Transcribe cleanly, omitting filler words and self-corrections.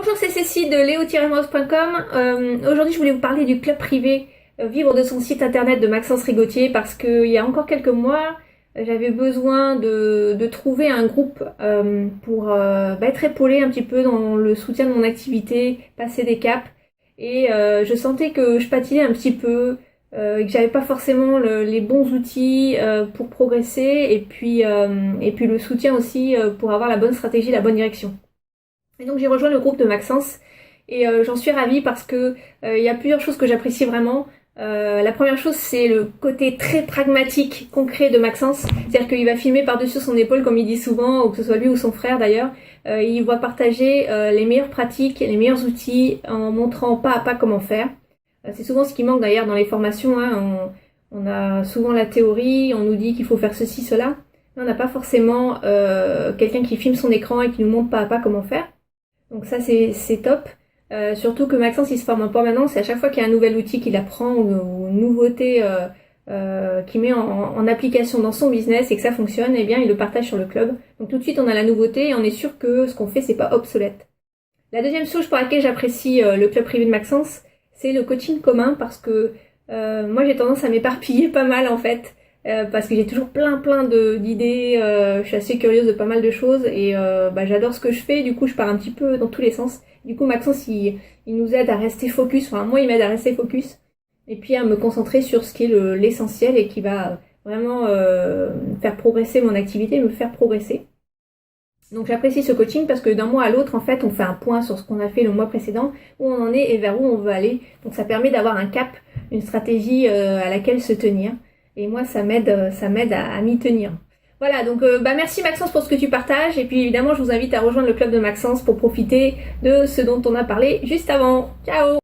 Bonjour, c'est Cécile de leo-mouse.com. Aujourd'hui, je voulais vous parler du club privé Vivre de son site internet de Maxence Rigotier parce qu'il y a encore quelques mois, j'avais besoin de trouver un groupe pour être épaulée un petit peu dans le soutien de mon activité, passer des caps. Et je sentais que je patinais un petit peu, et que j'avais pas forcément les bons outils pour progresser et puis le soutien aussi pour avoir la bonne stratégie, la bonne direction. Et donc j'ai rejoint le groupe de Maxence et j'en suis ravie parce que il y a plusieurs choses que j'apprécie vraiment. La première chose, c'est le côté très pragmatique, concret de Maxence. C'est-à-dire qu'il va filmer par-dessus son épaule, comme il dit souvent, ou que ce soit lui ou son frère d'ailleurs. Il va partager les meilleures pratiques, les meilleurs outils en montrant pas à pas comment faire. C'est souvent ce qui manque d'ailleurs dans les formations, hein. On a souvent la théorie, on nous dit qu'il faut faire ceci, cela. Mais on n'a pas forcément quelqu'un qui filme son écran et qui nous montre pas à pas comment faire. Donc ça c'est top. Surtout que Maxence il se forme en permanence et à chaque fois qu'il y a un nouvel outil qu'il apprend ou une nouveauté qu'il met en application dans son business et que ça fonctionne, eh bien il le partage sur le club. Donc tout de suite on a la nouveauté et on est sûr que ce qu'on fait c'est pas obsolète. La deuxième chose pour laquelle j'apprécie le club privé de Maxence, c'est le coaching commun parce que moi j'ai tendance à m'éparpiller pas mal en fait. Parce que j'ai toujours plein d'idées, je suis assez curieuse de pas mal de choses et j'adore ce que je fais, du coup je pars un petit peu dans tous les sens. Du coup Maxence il nous aide à rester focus, enfin moi il m'aide à rester focus et puis à me concentrer sur ce qui est l'essentiel et qui va vraiment faire progresser mon activité, me faire progresser. Donc j'apprécie ce coaching parce que d'un mois à l'autre en fait on fait un point sur ce qu'on a fait le mois précédent, où on en est et vers où on veut aller. Donc ça permet d'avoir un cap, une stratégie à laquelle se tenir. Et moi, ça m'aide à m'y tenir. Voilà, donc merci Maxence pour ce que tu partages. Et puis évidemment, je vous invite à rejoindre le club de Maxence pour profiter de ce dont on a parlé juste avant. Ciao!